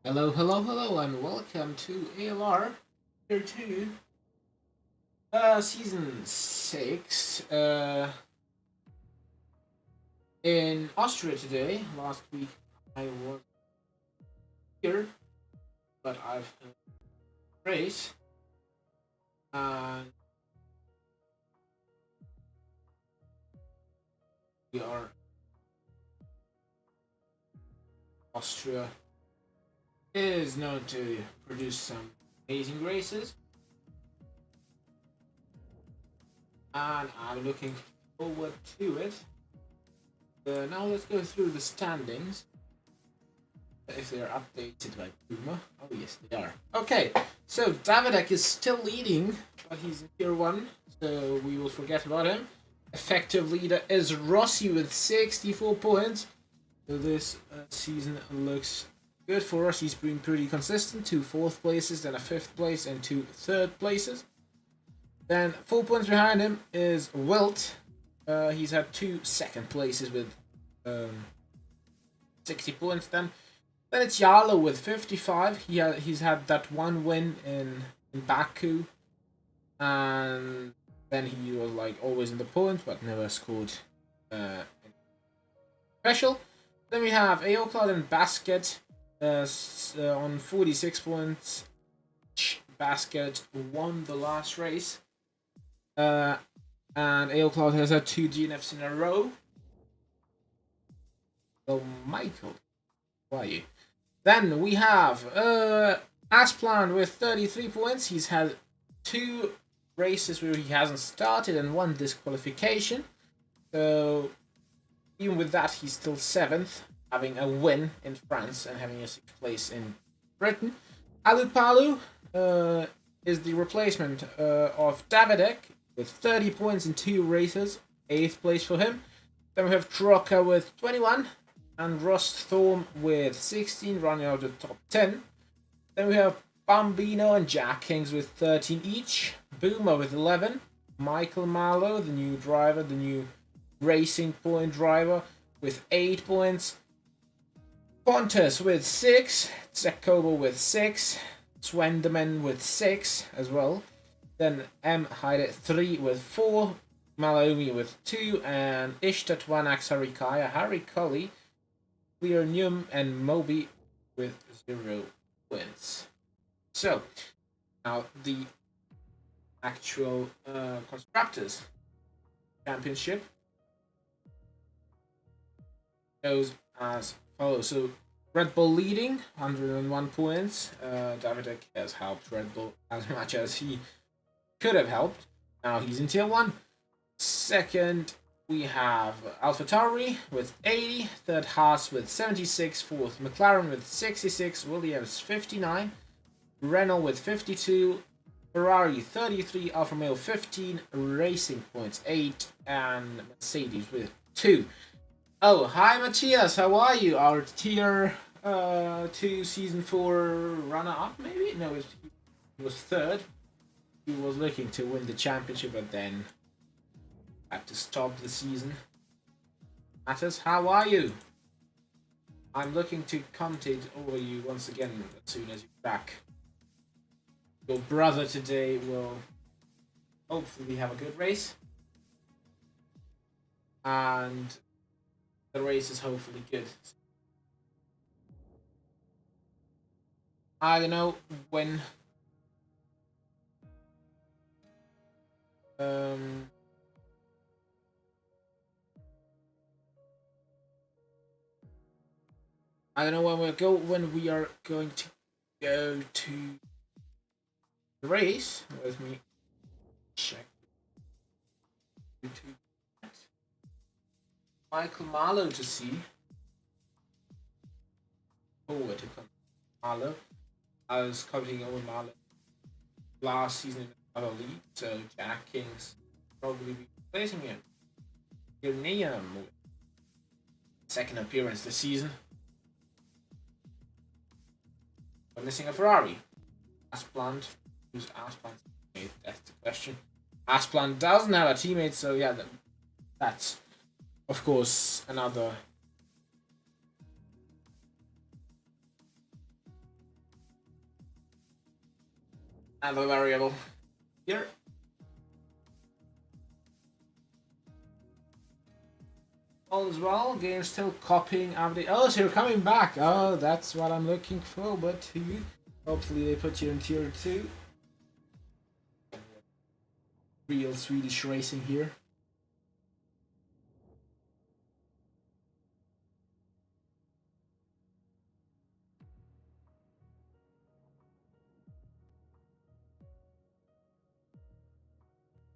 Hello, hello, hello, and welcome to ALR Year 2, Season 6, in Austria today. Last week I was here, but I've had a race, and we are Austria is known to produce some amazing races, and I'm looking forward to it. Now let's go through the standings. If they are updated by Puma. Oh yes, they are. Okay, so Davidek is still leading, but he's in tier 1, so we will forget about him. Effective leader is Rossi with 64 points. So this season looks good for us. He's been pretty consistent. 2 4th places, then a 5th place, and 2 3rd places. Then 4 points behind him is Wilt. He's had 2 2nd places with 60 points. Then it's Yalo with 55. He's had that one win in Baku, and then he was like always in the points, but never scored special. Then we have AOCloud and Basket on 46 points. Basket won the last race, and AOCloud has had 2 DNFs in a row. So Michael, who are you? Then we have Asplan with 33 points. He's had 2 races where he hasn't started and 1 disqualification. So even with that, he's still 7th, having a win in France and having a 6th place in Britain. Alupalu is the replacement of Davidek with 30 points in 2 races, 8th place for him. Then we have Troca with 21. And Rosthorn with 16, running out of the top 10. Then we have Bambino and Jack Kings with 13 each. Boomer with 11. Michael Marlowe, the new driver, the new Racing Point driver, with 8 points. Pontus with 6. Zekobo with 6. Swenderman with 6 as well. Then M. Hyde 3 with 4. Malomi with 2. And Ishtat Wanax Harikaya, Harry Cully, Clear Num, and Moby with 0 wins. So, now the actual Constructors Championship goes as follows. So, Red Bull leading, 101 points. Davidek has helped Red Bull as much as he could have helped. Now he's in tier 1. Second, we have AlphaTauri with 80, third Haas with 76, fourth McLaren with 66, Williams 59, Renault with 52, Ferrari 33, Alfa Romeo 15, Racing Points 8, and Mercedes with 2. Oh, hi Matthias, how are you? Our tier 2 season 4 runner-up, maybe? No, he was 3rd. He was looking to win the championship, but then had to stop the season. Matters, how are you? I'm looking to commentate over you once again as soon as you're back. Your brother today will hopefully have a good race. And the race is hopefully good. I don't know when I don't know when we are going to go to the race. Let me check. Michael Marlowe to see. Forward to come. Marlowe. I was commenting over Marlowe last season in another league, so Jack King's probably be replacing him. Irnium, second appearance this season. We're missing a Ferrari. Asplant. Who's Asplant's teammate? That's the question. Asplant doesn't have a teammate, so yeah, that's of course another and the variable here. All is well. Game still copying update. Oh, so you're coming back. Oh, that's what I'm looking for. But hopefully they put you in tier 2. Real Swedish racing here.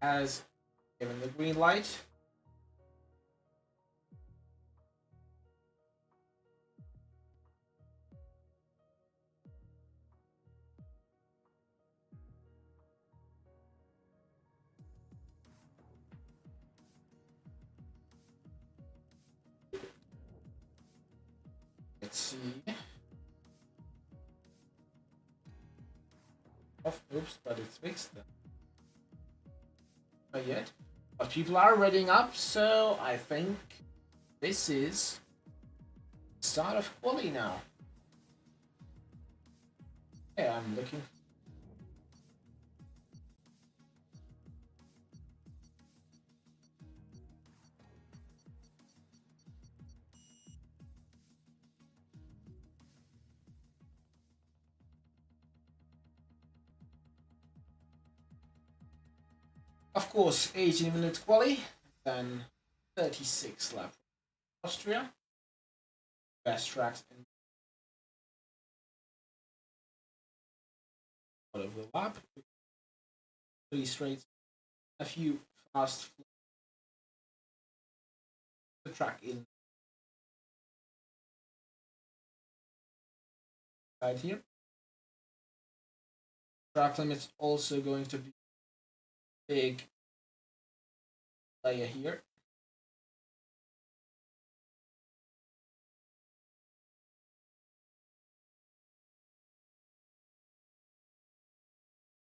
Has given the green light. Let's see. Oops, but it's fixed then. Not yet. But people are readying up, so I think this is the start of quali now. Yeah, I'm looking. Of course, 18 minutes quali, then 36 lap Austria. Best tracks in out of the lap. 3 straights, a few fast the track in side here. Track limit's also going to be big player here.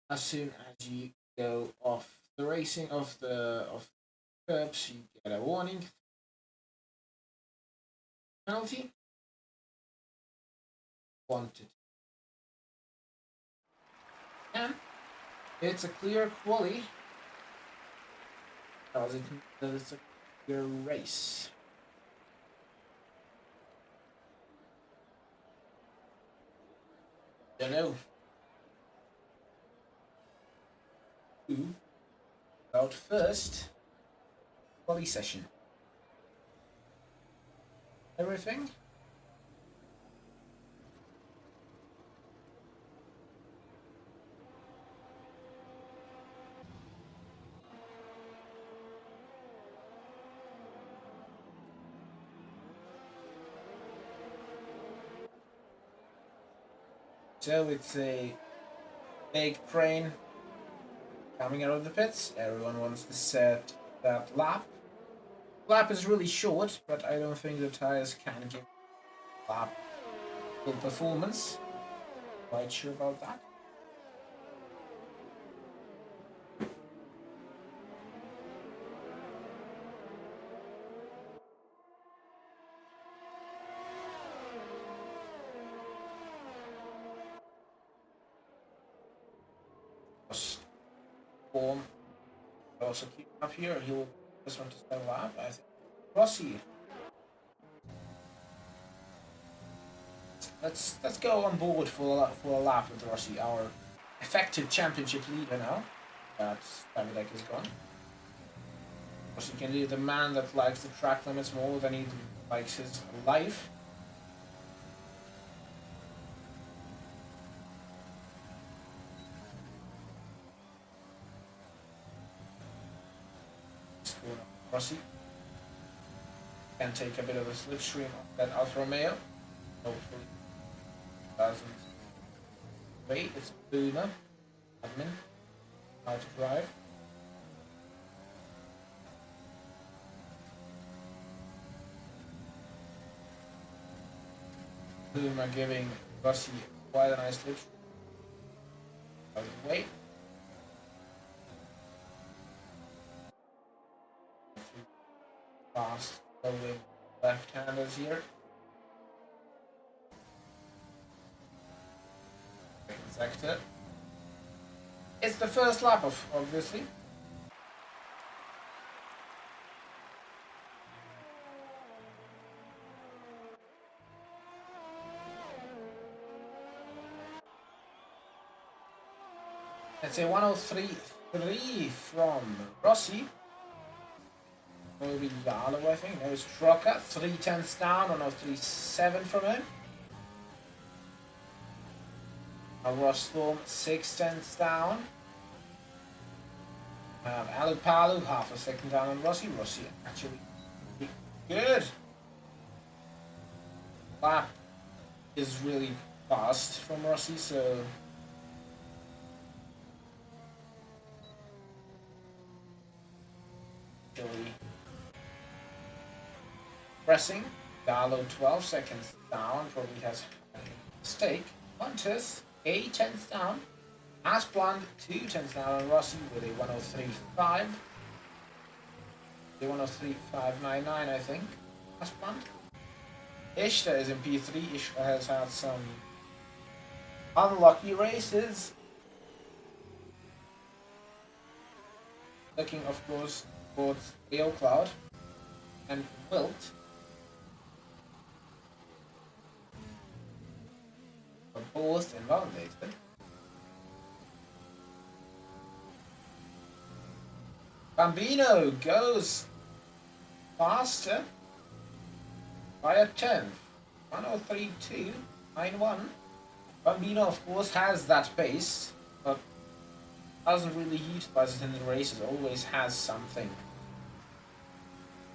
As soon as you go off the racing of the curbs, you get a warning penalty. Wanted. And it's a clear quali. Does it mean that it's a clear race? Don't know. About first quali session. Everything. So it's a big train coming out of the pits. Everyone wants to set that lap. Lap is really short, but I don't think the tires can give lap full performance. Quite sure about that. Form also keep up here. He'll just want to settle up. I think Rossi. Let's go on board for a lap with Rossi, our effective championship leader now. That Davidek is gone. Rossi can be the man that likes the track limits more than he likes his life. Rossi can take a bit of a slipstream of that Alfa Romeo. Hopefully doesn't wait. It's Boomer, admin, how to drive. Boomer giving Rossi quite a nice slipstream. Doesn't wait. Fast going left-handers here. Second sector. It's the first lap, obviously. Let's say 103.3 from Rossi. Maybe Yalo, I think. No, it's Trucker. 3/10 down. 103.7 from him. Ross Storm 6/10 down. Alupalu half a second down on Rossi. Rossi actually good. Lap is really fast from Rossi, so actually pressing. Darlow 12 seconds down, probably has a mistake. Hunters 8/10 down. As planned, 2/10 down on Rossi with a 103.5. The 103.599, I think. As planned. Ishta is in P3. Ishta has had some unlucky races. Looking, of course, towards Aero Cloud and Wilt. Are both invalidated. Bambino goes faster by a 10th. 103.291. Bambino, of course, has that pace, but doesn't really utilize it in the races. Always has something.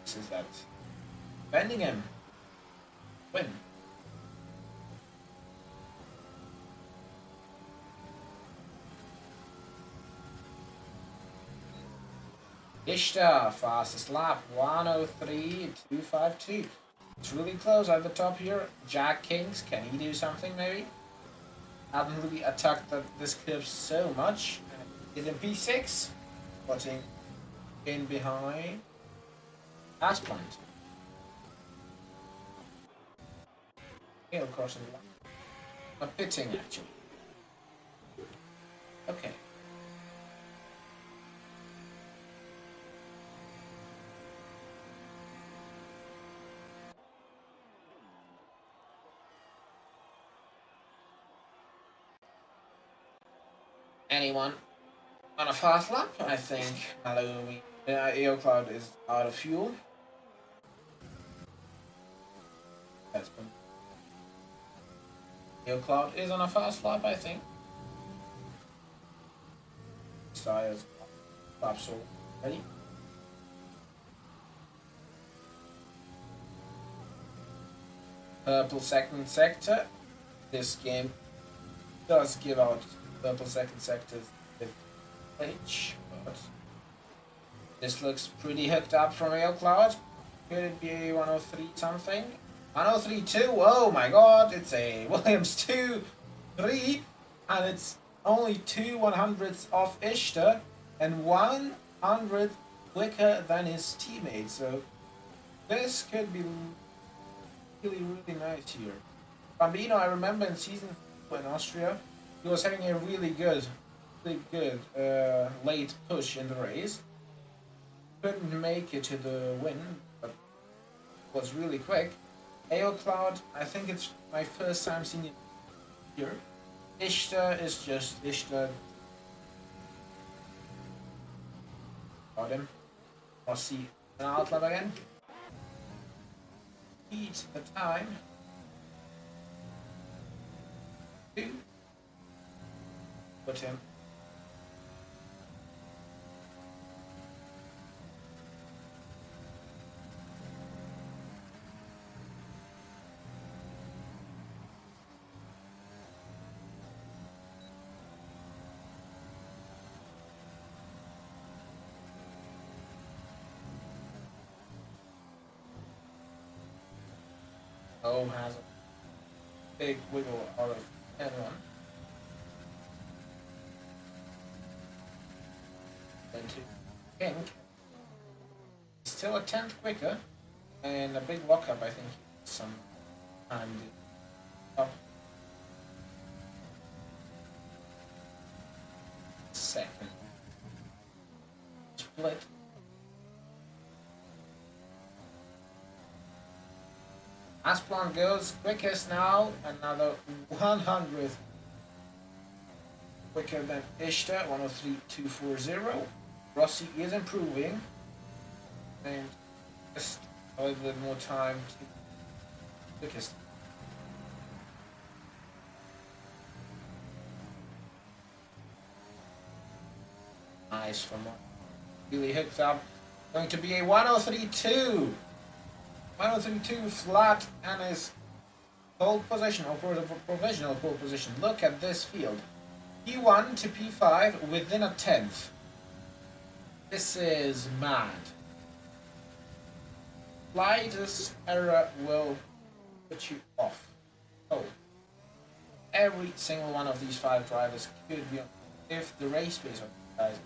This is that bending him. Win. Ishtar, fastest lap, 103.252. It's really close at the top here. Jack Kings, can he do something maybe? Hadn't really attacked this curve so much. He's in P6, putting in behind Asplund. He'll cross the line. Not pitting actually. Okay. Anyone on a fast lap? I think Aero Cloud is out of fuel. That's been Aero Cloud is on a fast lap, I think. Tires laps already. Purple second sector. This game does give out purple second sectors with H, but this looks pretty hooked up from Aero Cloud. Could it be 103 something? 103.2. Oh my god, it's a Williams 2.3, and it's only 2/100ths off Ishtar and 100th quicker than his teammate. So this could be really nice here. Bambino, I remember in season 4 in Austria, he was having a really good late push in the race. Couldn't make it to the win, but was really quick. Aero Cloud, I think it's my first time seeing it here. Ishtar is just Ishtar. Got him. Rossi an outlap again. Beat the time. 2. Put him. Home has a big wiggle out of N1. Then to Pink. Still a 10th quicker, and a big lockup, I think. Some time up. Set. split. Asplan goes quickest now, another 100th quicker than Ishtar, 103.240. Rossi is improving, and just a little bit more time to quickest. Nice from one. Really hooked up. Going to be a 103.2. 103.2 flat and his pole position, or provisional pole position. Look at this field. P1 to P5 within a tenth. This is mad. Slightest error will put you off. Oh. Every single one of these 5 drivers could be on if the race pace of the guys.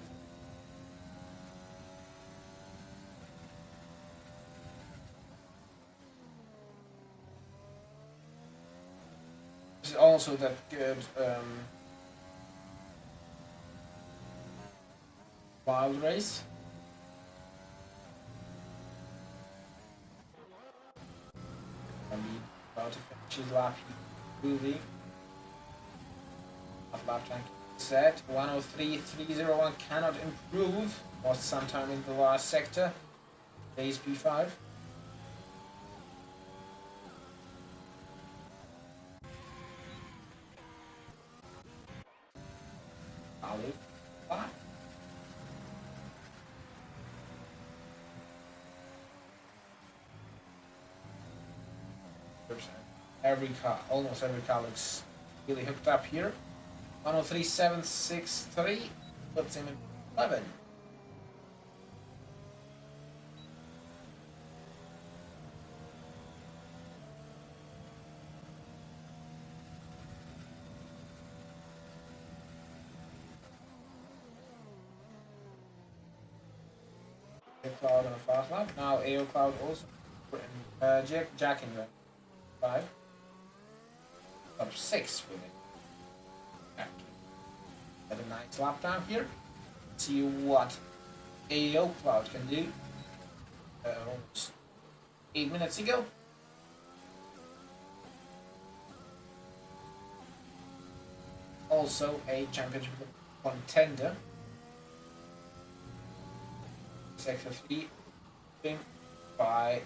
This is also that good wild race. I mean, about to finish his lap, moving. Lap time set 103.301 cannot improve. Lost some time in the last sector. Base P5. Every car, almost every car looks really hooked up here. 103.763 puts him in 11. Cloud on a fast lap. Now Aero Cloud also jacking the 5. Up 6 with it. At a nice lap time here. See what AO Cloud can do. Almost 8 minutes ago. Also a championship contender. Sector 3 by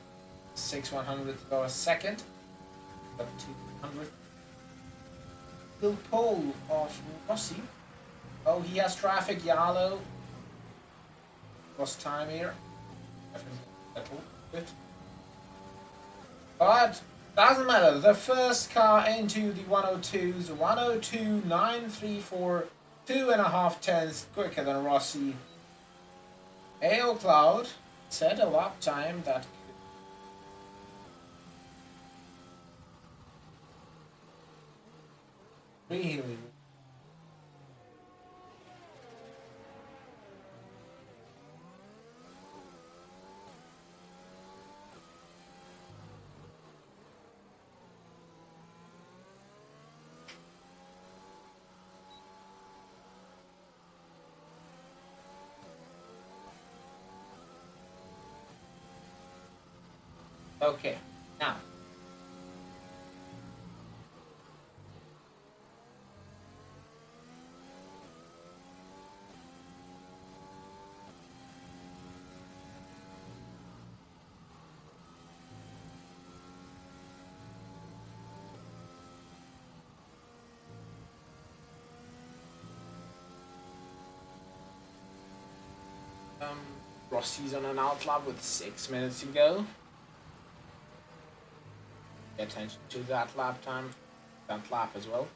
6/100th of a second. Up to 100th. Still pole of Rossi. Oh, he has traffic, yellow. Lost time here. Definitely good. But doesn't matter. The first car into the 102s, 102.934, 2.5 tenths quicker than Rossi. AO Cloud set a lap time that really. Okay, now. Rossi's on an outlap with 6 minutes to go. Pay attention to that lap time, that lap as well.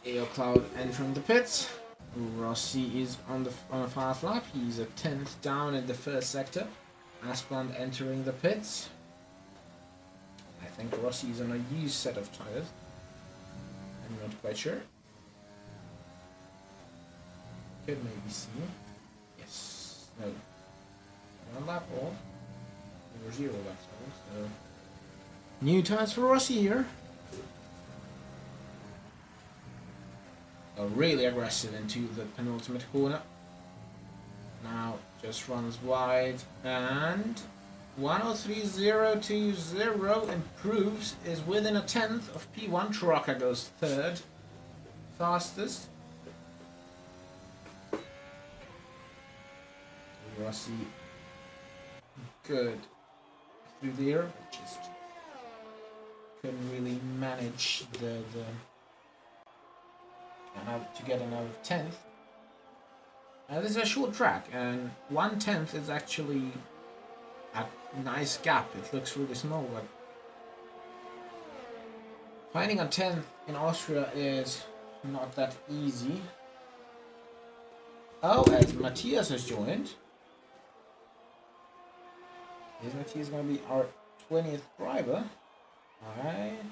AO Cloud entering the pits. Rossi is on a fast lap. He's a 10th down in the first sector. Aspland entering the pits. I think Rossi is on a used set of tires. I'm not quite sure. could maybe see. Yes. No. 1 lap all. Over 0 laps all. So new tires for Rossi here. Really aggressive into the penultimate corner. Now just runs wide and 103.020 improves, is within 1/10 of P1. Trucker goes 3rd, fastest. Rossi good through there, but just couldn't really manage to get another 10th. This is a short track, and 1/10 is actually a nice gap. It looks really small, but finding a 10th in Austria is not that easy. Oh, as Matthias has joined. Is Matthias going to be our 20th driver? Alright.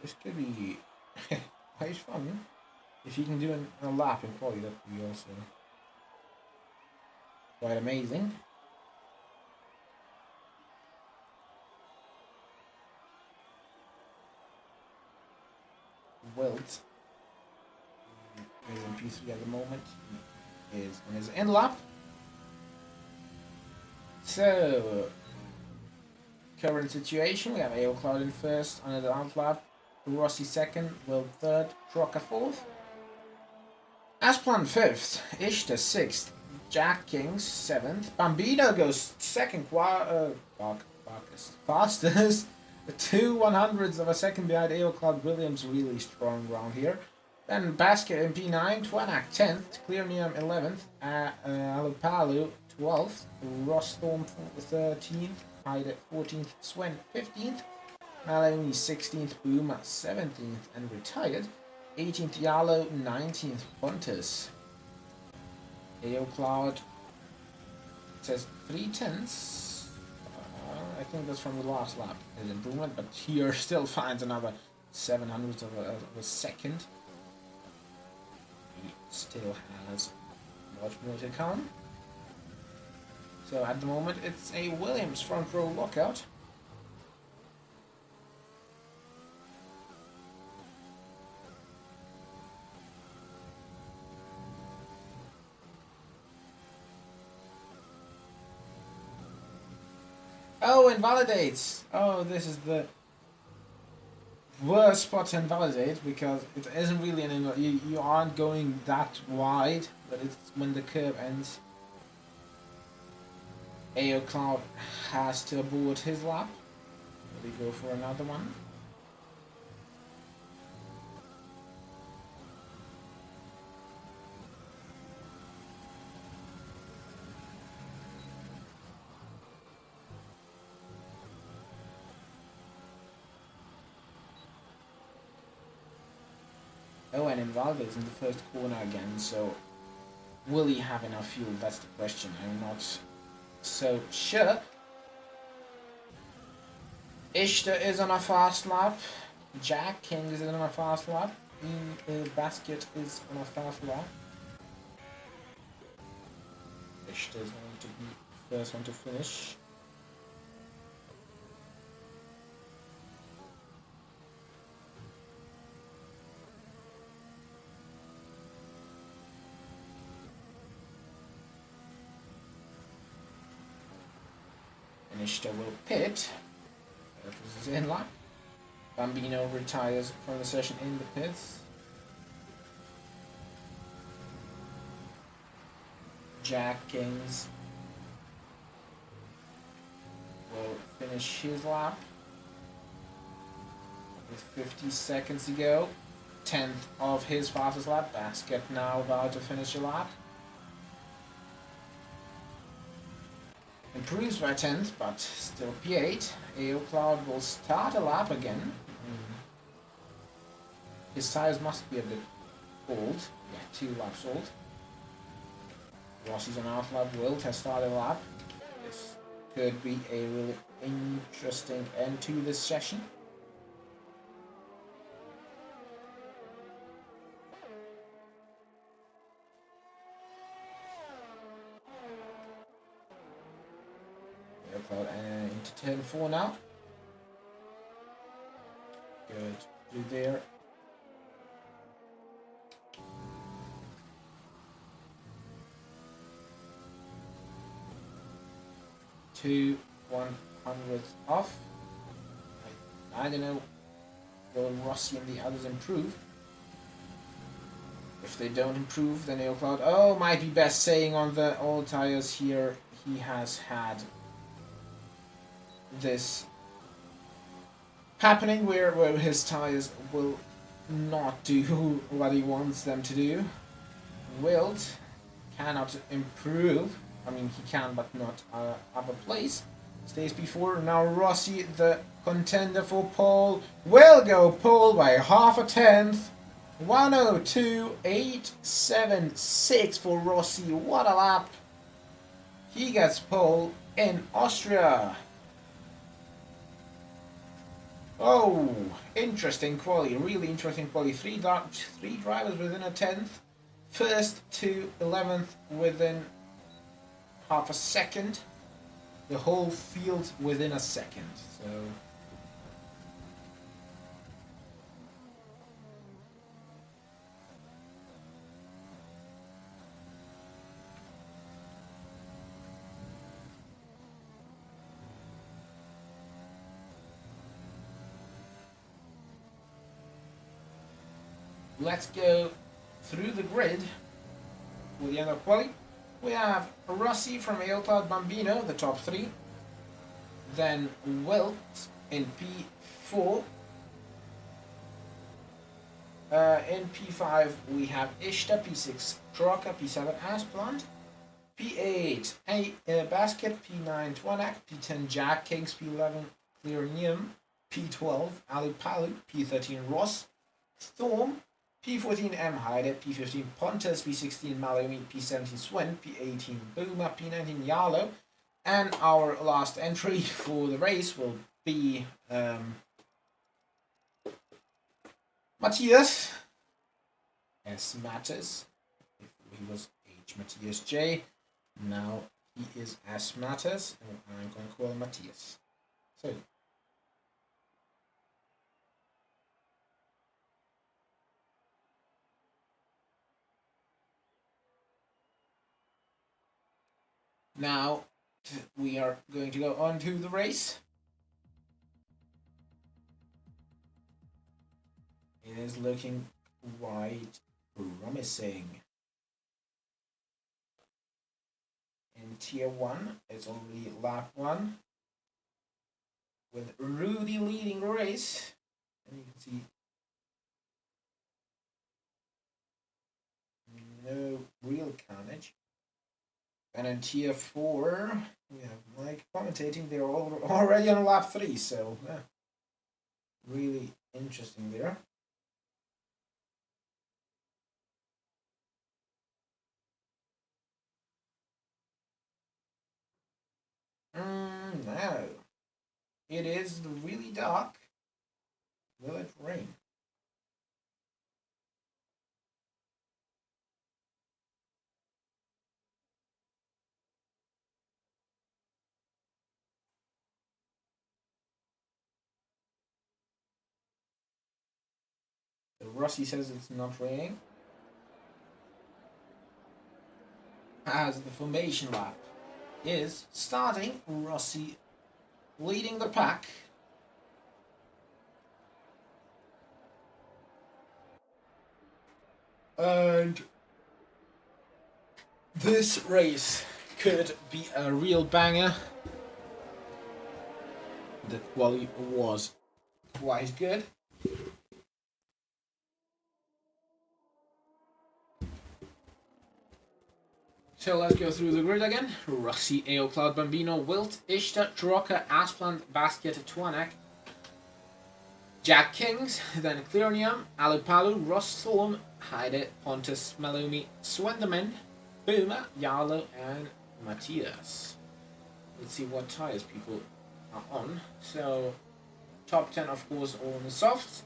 This could be quite fun. If you can do a lap in quality, that would be also quite amazing. Wilt is in P3 at the moment. He is on his end lap. So, current situation, we have AO in first on the out lap. Rossi 2nd, Wilt 3rd, Trocker 4th. Asplan 5th, Ishta 6th, Jack Kings 7th, Bambino goes 2nd, fastest. The 2 100ths of a second behind AO Williams, really strong round here. Then Basket in P9, Twanak 10th, Clearnium 11th, Alupalu 12th, Rostorm 13th, Hyde 14th, Swen 15th, Maloney 16th, Boom 17th and retired. 18th Yalo, 19th Pontus. AO Cloud says 3/10. I think that's from the last lap. An improvement, but here still finds another 700th of a second. He still has much more to come. So at the moment it's a Williams front row lockout. Oh, invalidates! Oh, this is the worst spot to invalidate because it isn't really an you aren't going that wide, but it's when the curve ends. AO Cloud has to abort his lap. Will he go for another one? Oh, and Invaldo is in the first corner again, so will he have enough fuel? That's the question. I'm not so sure. Ishta is on a fast lap. Jack King is on a fast lap. Basket is on a fast lap. Ishta is going to be the first one to finish. Ishta will pit. This is in lap. Bambino retires from the session in the pits. Jack Kings will finish his lap with 50 seconds to go. 10th of his fastest lap. Basket now about to finish a lap. Improves by 10th, but still P8. AO Cloud will start a lap again. His tires must be a bit old. Yeah, 2 laps old. Rossi's on out lap. Wilt has started a lap. This could be a really interesting end to this session. turn 4 now. Good. Blue there. Two 100th off. I don't know. Will Rossi and the others improve? If they don't improve, then AeroCloud. Oh, might be best saying on the old tires here, he has had this happening where his tires will not do what he wants them to do. Wilt cannot improve. I mean, he can, but not upper place. Stays before. Now Rossi, the contender for pole, will go pole by half a tenth. 102.876 for Rossi. What a lap! He gets pole in Austria. Oh, interesting quali, really interesting quali. Three drivers within a tenth. First to 11th within half a second. The whole field within a second. So let's go through the grid with the end of quali. We have Rossi from ALR Bambino, the top 3. Then Wilt in P4. In P5 we have Ishta, P6 Troca, P7 Asplant, P8 Basket, P9 Twanak, P10 Jack Kings, P11 Clearnium, P12 Ali Palu, P13 Ross, Storm, P14 M Hyde, P15 Pontus, P16 Malumi, P17 Swen, P18 Boomer, P19 Yarlo, and our last entry for the race will be Matthias S. Matters. If he was H. Matthias J, now he is S. Matters, and I'm going to call him Matthias. So now we are going to go on to the race. It is looking quite promising. In Tier 1, it's already lap 1, with Rudy leading the race. And you can see no real carnage. And in Tier 4, we have Mike commentating. They're already on lap 3, so really interesting there. No. It is really dark. Will it rain? So Rossi says it's not raining. As the formation lap is starting, Rossi leading the pack. And this race could be a real banger. The quali was quite good. So let's go through the grid again. Rossi, AeroCloud Bambino, Wilt, Ishta, Troca, Asplant, Basket, Twanak, Jack Kings, then Clearnium, Alipalu, Ross Storm, Hyde, Pontus, Malumi, Swenderman, Boomer, Yarlo, and Matthias. Let's see what tires people are on. So, top 10, of course, all on the softs.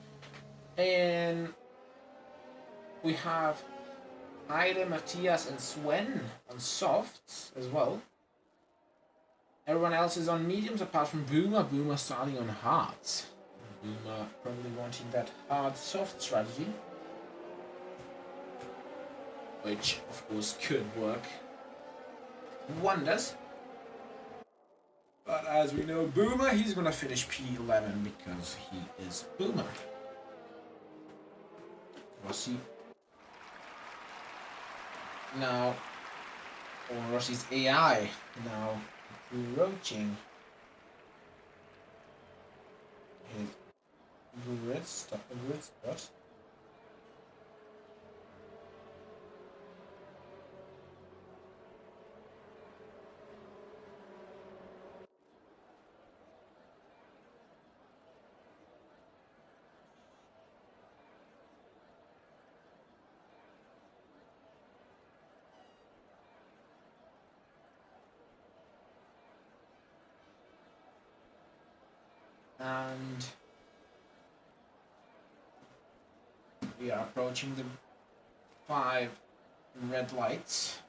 And we have Hyde, Matthias, and Swen on softs as well. Everyone else is on mediums apart from Boomer. Boomer starting on hards. Boomer probably wanting that hard-soft strategy. Which, of course, could work wonders. But as we know, Boomer, he's gonna finish P11 because he is Boomer. Rossi. Now, or Rossi's AI now approaching his grid spot. And we are approaching the 5 red lights.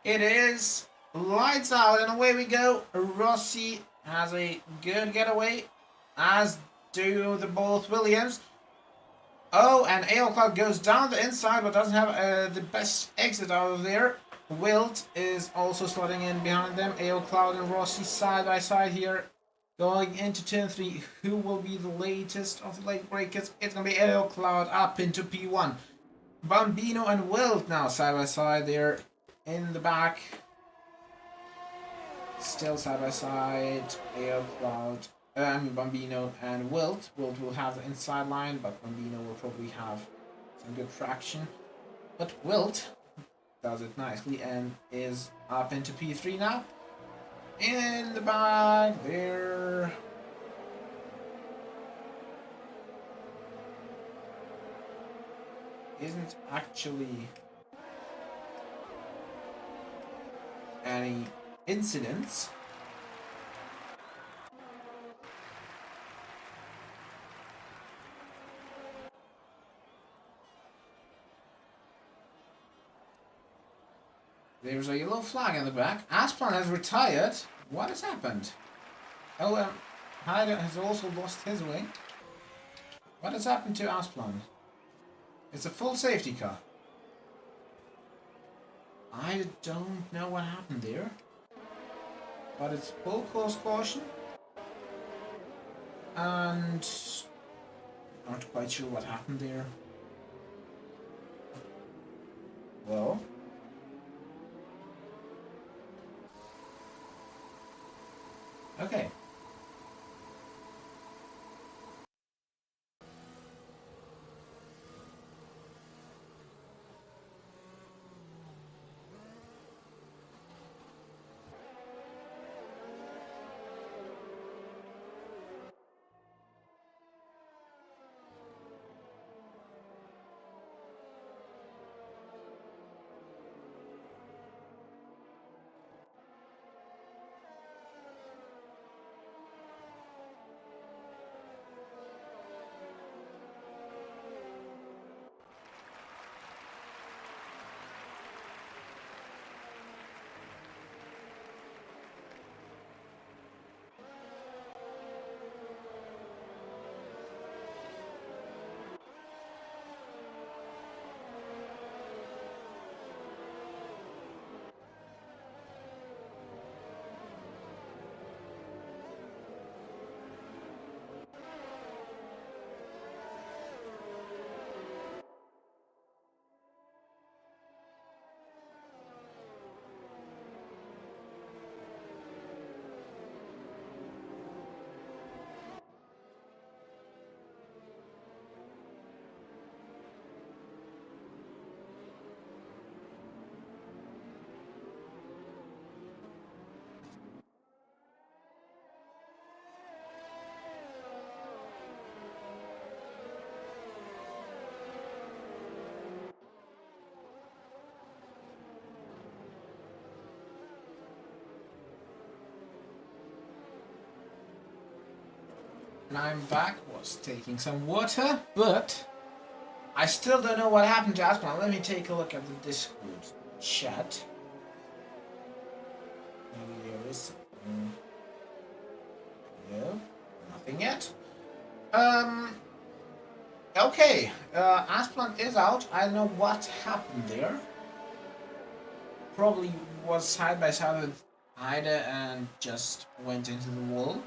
It is lights out and away we go. Rossi has a good getaway, as do the both Williams. Oh, and ALR goes down the inside but doesn't have the best exit out of there. Wilt is also slotting in behind them. ALR and Rossi side by side here. Going into turn 3, who will be the latest of the late breakers? It's going to be ALR up into P1. Bambino and Wilt now side by side there in the back. Still side by side. Bambino and Wilt. Wilt will have the inside line, but Bambino will probably have some good traction. But Wilt does it nicely and is up into P3 now. In the back there. Isn't actually any incidents. There's a yellow flag in the back. Asplan has retired. What has happened? Oh, Hyder has also lost his way. What has happened to Asplan? It's a full safety car. I don't know what happened there. But it's full course caution. And not quite sure what happened there. Well. Okay. And I'm back, was taking some water, but I still don't know what happened to Aspen. Let me take a look at the Discord chat. Maybe there is something. No, nothing yet. Okay, Asplant is out. I don't know what happened there. Probably was side by side with Ida and just went into the wall.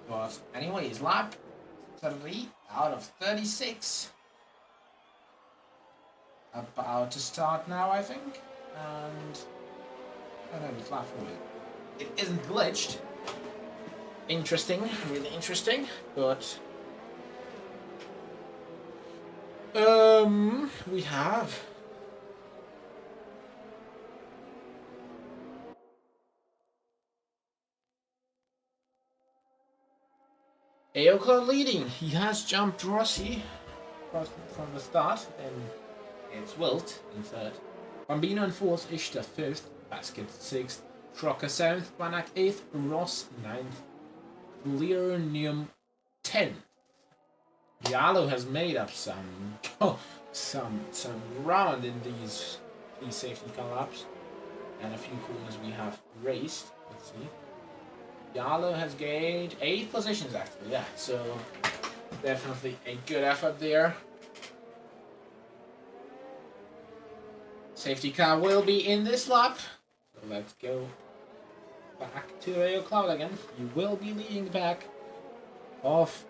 But anyways, lap 30 out of 36. About to start now, I think. And I don't know, it's lap 40. It isn't glitched. Interesting, really interesting, but we have ALR leading. He has jumped Rossi from the start, and it's Wilt in third. Bambino in fourth, Ishta fifth, Basket sixth, Trocker seventh, Banak eighth, Ross ninth, Leonium 10th. Diallo has made up some round in these safety car laps, and a few corners we have raced. Let's see. Diallo has gained 8 positions actually. Yeah, so definitely a good effort there. Safety car will be in this lap. So let's go back to Aero Cloud again. You will be leading the pack off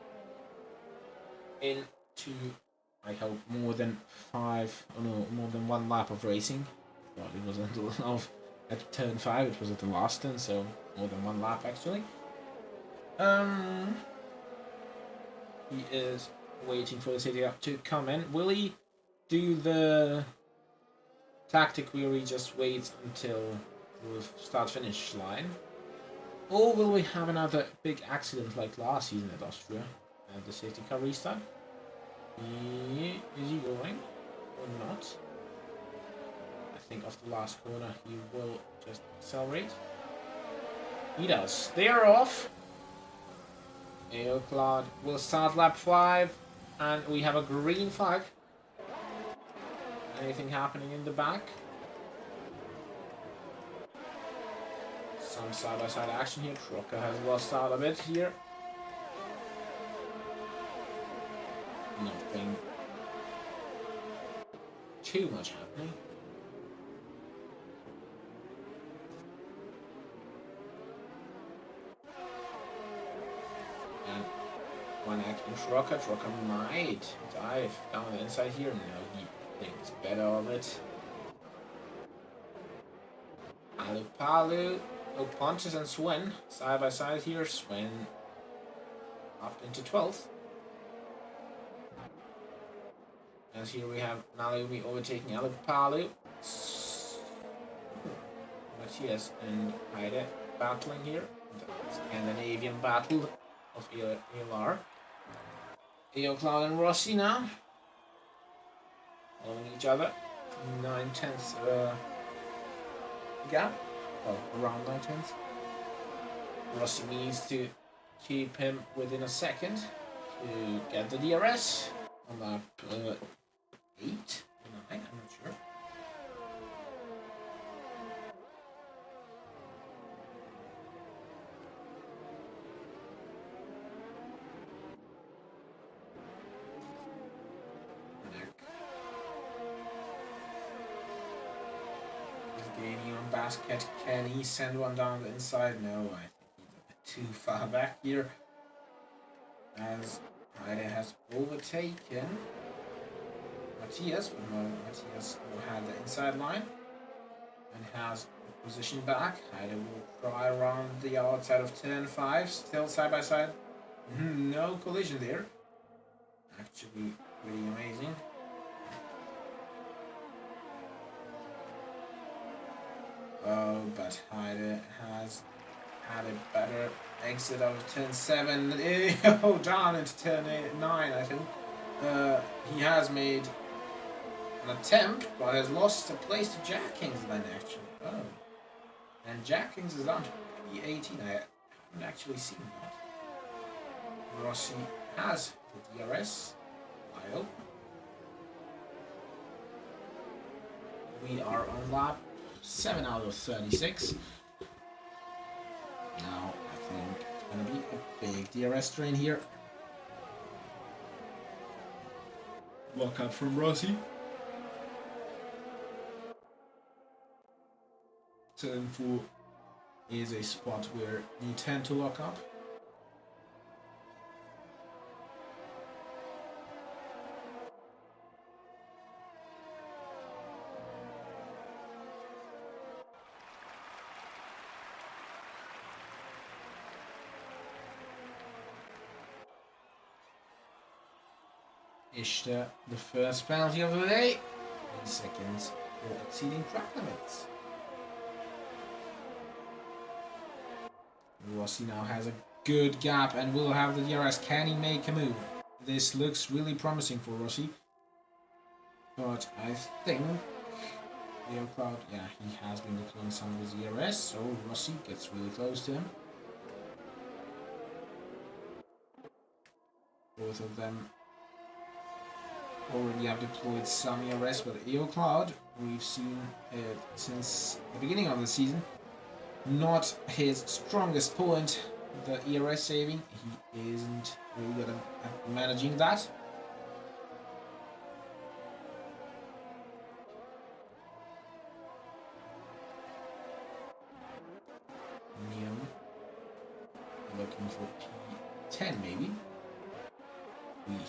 into, I hope, more than one lap of racing. Well, it was at turn 5, it was at the last turn, so more than one lap actually. He is waiting for the safety car to come in. Will he do the tactic where he just waits until the start-finish line? Or will we have another big accident like last season at Austria and the safety car restart? Is he going or not? I think off the last corner he will just accelerate. He does. They are off. Aeroclad will start lap 5 and we have a green flag. Anything happening in the back? Some side-by-side action here. Trocker has lost out a bit here. Nothing too much happening. And one acting Trocker. Trocker might dive down the inside here. No, he thinks better of it. Palu. Oh, Pontus and Swen side by side here. Swen up into 12th. As here we have Naomi overtaking Palu. Matthias and Heide battling here. The Scandinavian battle of ALR. Cloud and Rossi now. Following each other. 9/10 gap. Well, around 9/10. Rossi needs to keep him within a second to get the DRS on lap 8 or 9, I'm not sure. Gaining on basket. Can he send one down the inside? No, I think he's a bit too far back here. As Heide has overtaken Matthias, but no, Matthias had the inside line and has position back. Heide will try around the outside of turn 5, still side by side. No collision there. Actually, pretty amazing. Oh, but Heide has had a better exit of turn 7. Down into turn 9, I think. He has made attempt, but has lost a place to Jack Kings then actually. Oh. And Jack Kings is down to P18. I haven't actually seen that. Rossi has the DRS. While we are on lap 7 out of 36. Now I think it's gonna be a big DRS train here. Lock up from Rossi. Turn 4 is a spot where you tend to lock up. Ishta, the first penalty of the day. 8 seconds for exceeding track limits. Rossi now has a good gap and will have the DRS. Can he make a move? This looks really promising for Rossi. But I think Aero Cloud, yeah, he has been deploying some of his DRS, so Rossi gets really close to him. Both of them already have deployed some ERS, but Aero Cloud, we've seen it since the beginning of the season, not his strongest point, the ERS saving. He isn't really good at managing that. Neum looking for P10 maybe.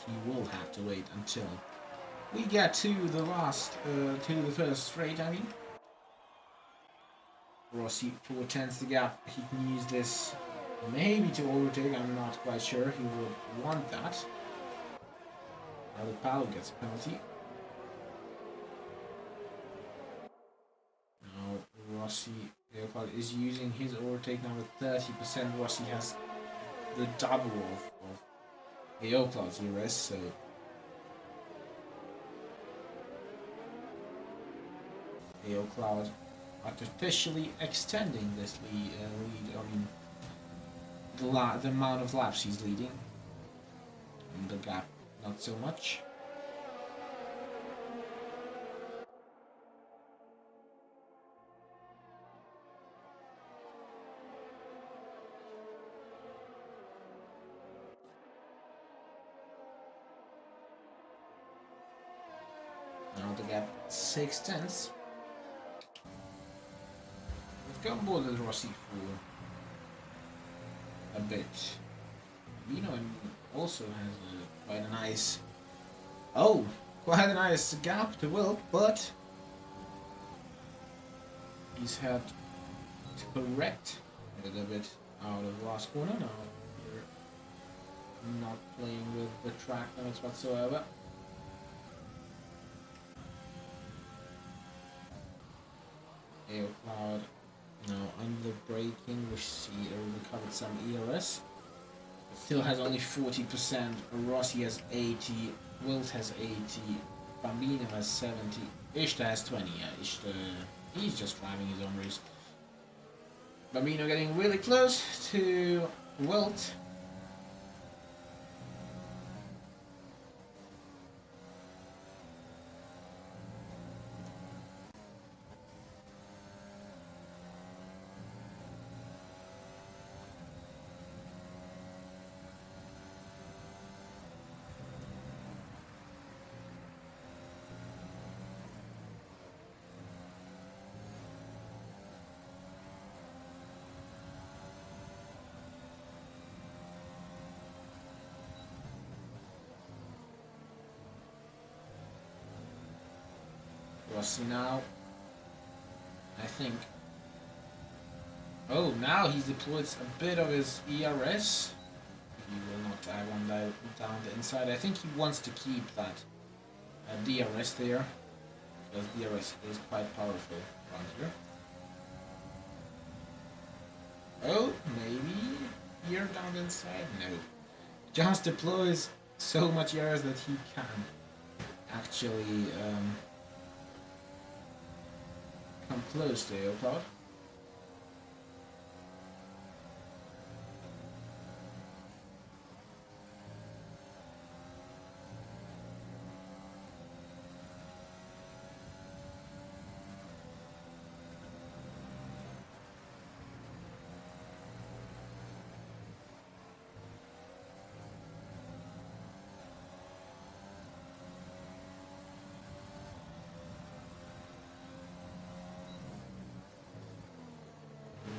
He will have to wait until we get to the the first straight, I mean. Rossi 4/10 the gap. He can use this maybe to overtake, I'm not quite sure. He would want that. Now the Palo gets a penalty. Now Rossi is using his overtake now with 30%. Rossi has the double of Aero Cloud's ERS, so Aero Cloud artificially extending this lead. I mean, the amount of laps he's leading, and the gap not so much. Now the gap 6/10. We've gone more than Rossi for a bit. Vino also has quite a nice, quite a nice gap to Will, but he's had to correct a little bit out of the last corner. Now we're not playing with the track limits whatsoever. Aero Cloud now under braking, we see recovered some ERS. It still has only 40%. Rossi has 80, Wilt has 80, Bambino has 70, Ishta has 20. Yeah, Ishta, he's just driving his own race. Bambino getting really close to Wilt. Rossi now, I think. Oh, now he's deployed a bit of his ERS. He will not dive one down the inside. I think he wants to keep that DRS there, because DRS is quite powerful around here. Oh, maybe here down the inside? No. Just deploys so much ERS that he can actually come close to Aero Cloud.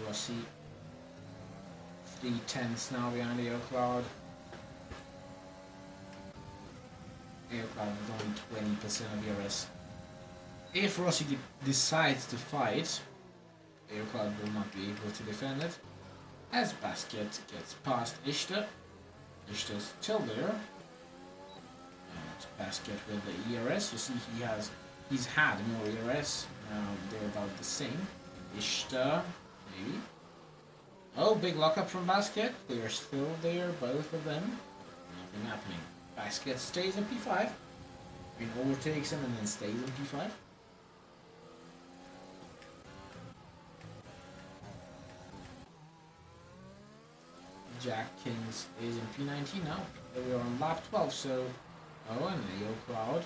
Rossi 3/10 now behind Aero Cloud. Aero Cloud with only 20% of ERS. If Rossi decides to fight, Aero Cloud will not be able to defend it. As Basket gets past Ishtar. Ishtar's still there. And Basket with the ERS. You see he's had more ERS. Now they're about the same. Ishtar, maybe. Oh, big lockup from Basket. They are still there, both of them. Nothing happening. Basket stays in P5. Green overtakes him and then stays in P5. Jack Kings is in P19 now. We are on lap 12, so... Oh, and Aero Cloud.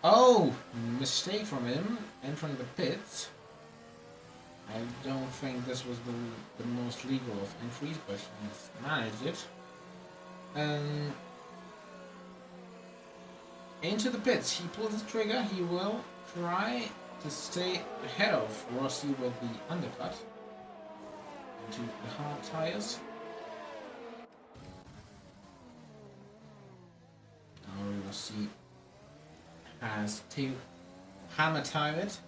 Oh! Mistake from him, entering the pits. I don't think this was the most legal of entries, but he's managed it. Into the pits, he pulls the trigger. He will try to stay ahead of Rossi with the undercut into the hard tires. Now Rossi has to hammer tire it.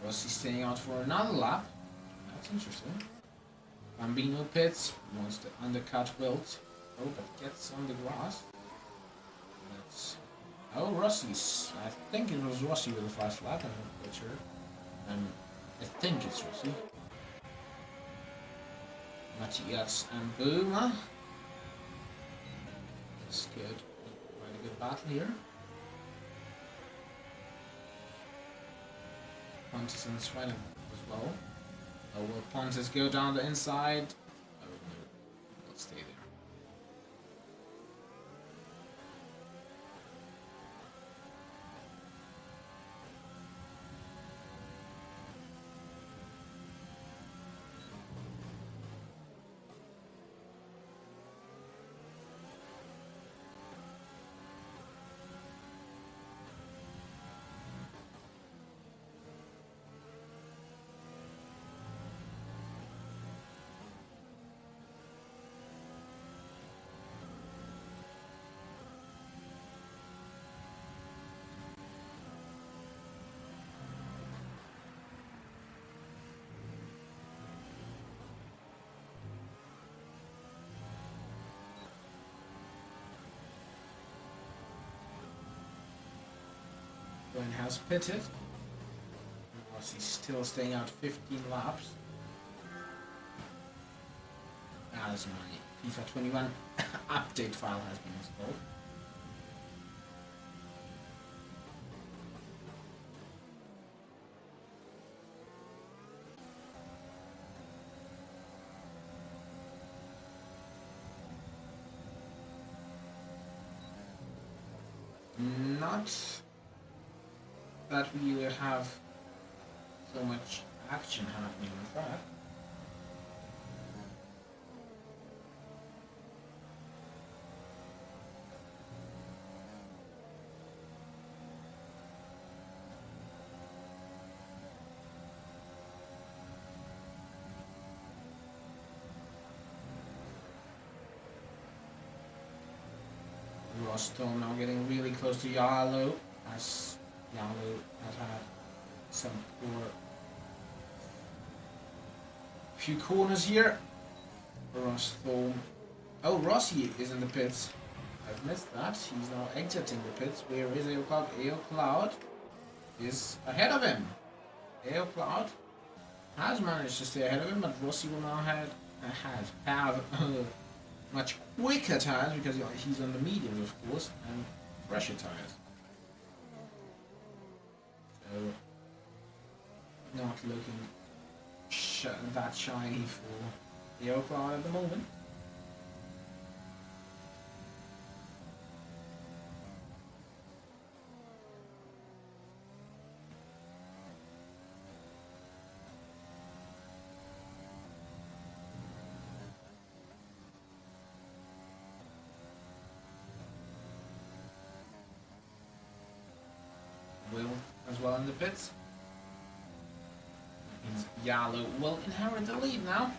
Rossi staying out for another lap. That's interesting. Bambino pits, wants to undercut Wilt. Oh, but gets on the grass. That's... Oh, Rossi's. I think it was Rossi with the fast lap, I'm not quite sure. I think it's Rossi. Matthias and Boomer. That's good. Quite a good battle here. Pontus and Sweden as well. Oh, will Pontus go down the inside? Oh no, he'll stay there. Gwen has pitted. Rossi's still staying out 15 laps. As my FIFA 21 update file has been installed. Not that we have so much action happening on track. Storm now getting really close to Yellow, as Yellow has had some poor few corners here. Storm. Oh, Rossi is in the pits. I've missed that. He's now exiting the pits. Where is AO Cloud? AO Cloud is ahead of him. AO Cloud has managed to stay ahead of him, but Rossi will now have much quicker tires because he's on the mediums, of course, and fresher tires. So, not looking that shiny for the AO Cloud at the moment. Will as well in the pits. That means Yellow will inherit the lead now.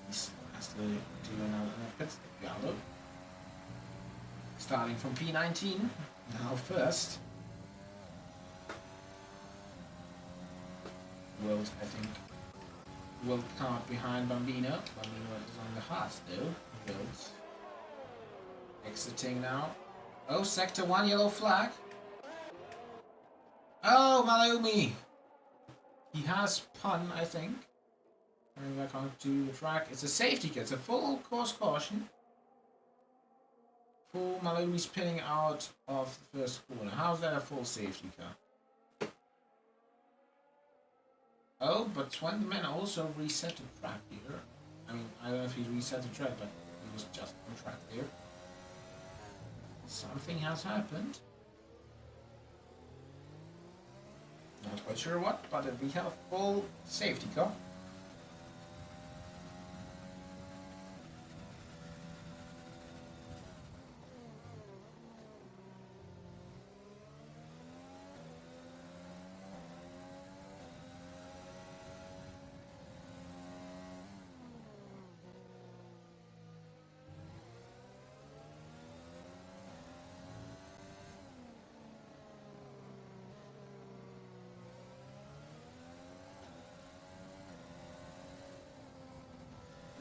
He still has to do another in the pits. Yellow. Starting from P19. Now first. Wilt, I think, will cart behind Bambino. Bambino is on the hearts though. Wilt exiting now. Oh, sector 1 yellow flag. Oh, Malumi! He has spun, I think. Coming back onto the track. It's a safety car. It's a full course caution. For Malumi spinning out of the first corner. How's that a full safety car? Oh, but Swenderman also reset the track here. I mean, I don't know if he reset the track, but he was just on track there. Something has happened. Not quite sure what, but we have a full safety car.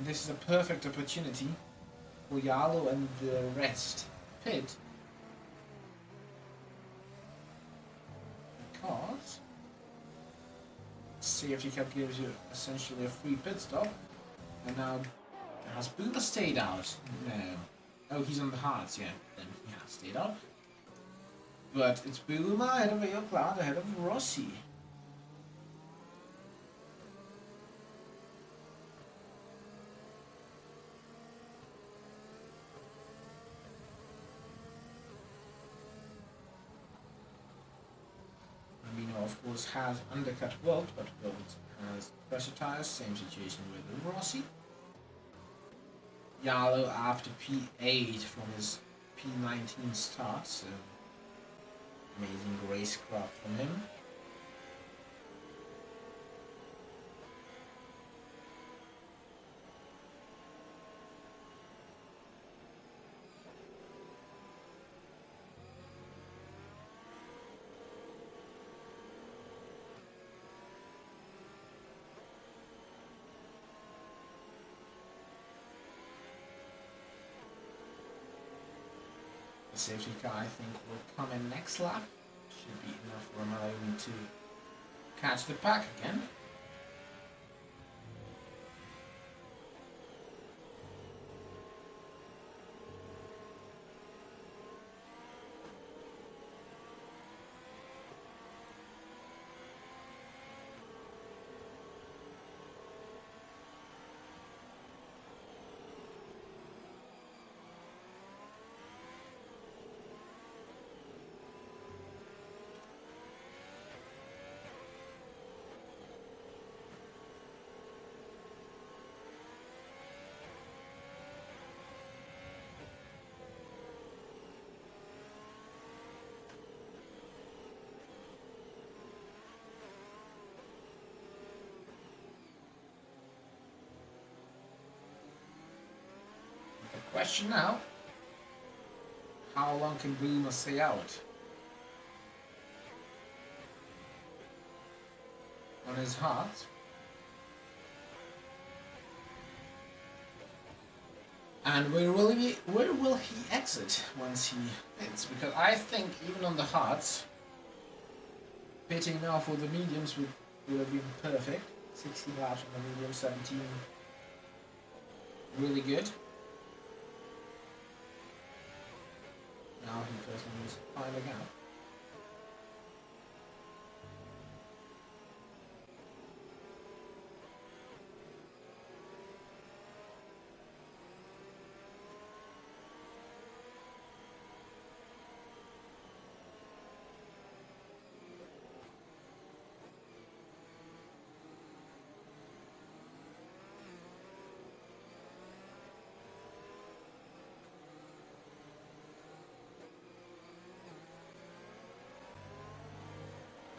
This is a perfect opportunity for Yalo and the rest pit, because safety cap gives you essentially a free pit stop. And now, has Boomer stayed out? No. Oh, he's on the hearts, yeah. Then he has stayed out. But it's Boomer ahead of AO Cloud, ahead of Rossi. Of course, has undercut Wilt, but Wilt has pressure tires. Same situation with Rossi. Yalo after P8 from his P19 start, so amazing racecraft from him. Safety car, I think, will come in next lap. Should be enough for Maloney to catch the pack again. Question now, How long can Boomer stay out? On his heart. And where will he exit once he hits? Because I think even on the hards, pitting now for the mediums would have been perfect. 16 laps on the medium, 17 really good. Now he first needs to find a gap.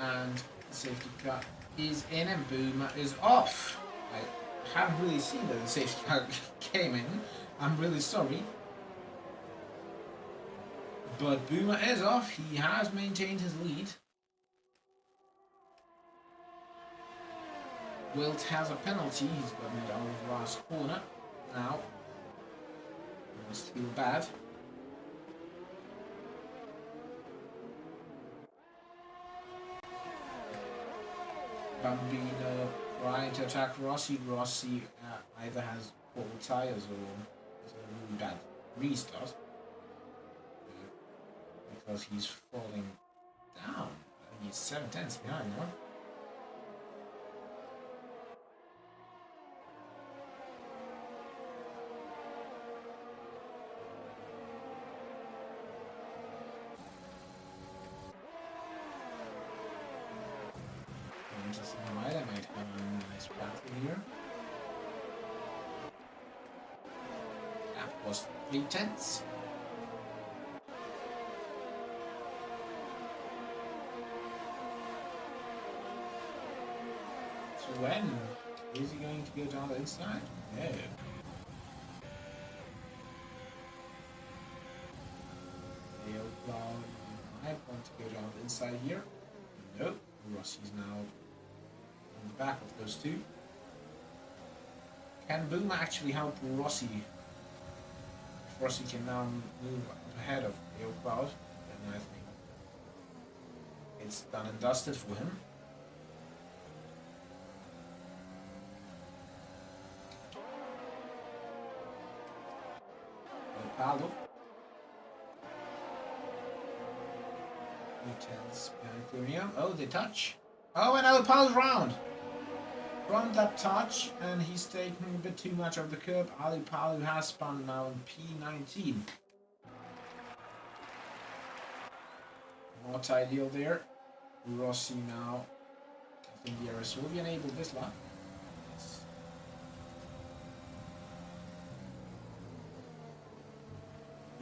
And the safety car is in and Boomer is off. I haven't really seen that the safety car came in. I'm really sorry. But Boomer is off. He has maintained his lead. Wilt has a penalty. He's gotten it out of the last corner. Now, he must feel bad. Bambino trying to attack Rossi. Rossi either has poor tires or has a really bad restart because he's falling down. He's 7/10 behind now. I might have a nice battle here. That was 3/10. So when is he going to go down the inside? No. ALR might want to go down the inside here. Nope. Rossi's now on the back of those two. Can Boomer actually help Rossi? If Rossi can now move ahead of ALR, then I think it's done and dusted for him. Palo. Intense behind. Oh, they touch. Oh, and Alipalo's round. From that touch, and he's taking a bit too much of the curb. Alipalo has spun now in P19. Not ideal there. Rossi now. I think the Aero will be enabled this lap. Yes.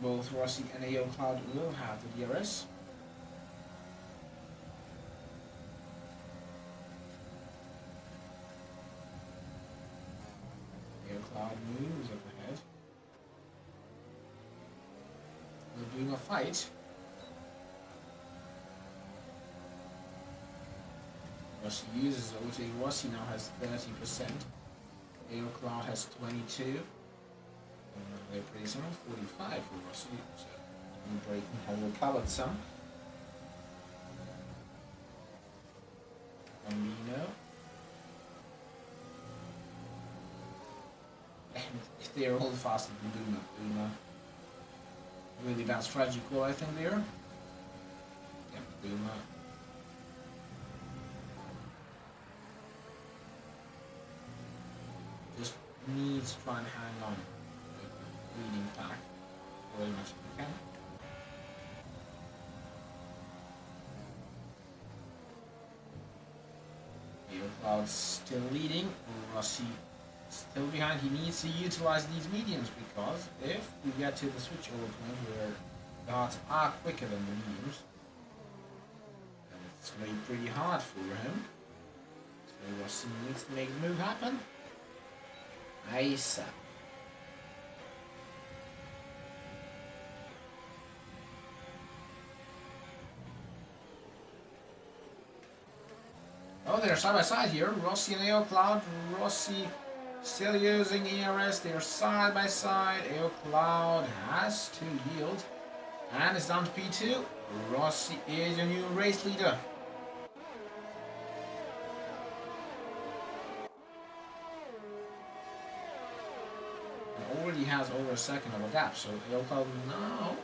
Both Rossi and ALR will have the DRS. ALR moves up ahead. We're doing a fight. Rossi uses auto. Rossi now has 30%. ALR has 22. They're pretty similar, 45 for Rossi, so breaking has recovered some. Bambino. If they're all faster than Boomer. Boomer. Really bad strategy call, I think, there. Yeah, Boomer. Just needs to try and hang on. Leading back very much as we can. ALR still leading, Rossi still behind. He needs to utilize these mediums because if we get to the switchover point where the hards are quicker than the mediums, then it's going to be pretty hard for him. So Rossi needs to make the move happen. Nice. Oh, they're side by side here. Rossi and AO Cloud. Rossi still using ERS. They're side by side. AO Cloud has to yield. And it's down to P2. Rossi is your new race leader. And already has over a second of a gap. So AO Cloud now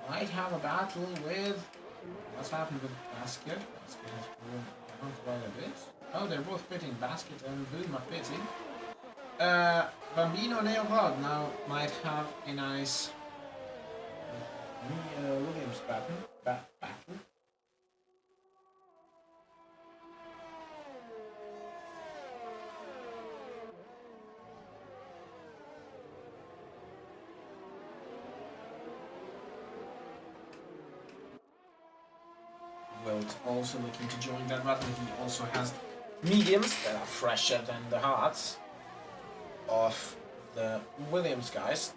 might have a battle with... What's happened with Basket? Basket has fallen down quite a bit. Oh, they're both pitting. Basket and Boom are pitting. Bambino and AO Cloud now might have a nice Williams battle. Wilt also looking to join that battle. He also has mediums that are fresher than the hearts of the Williams guys.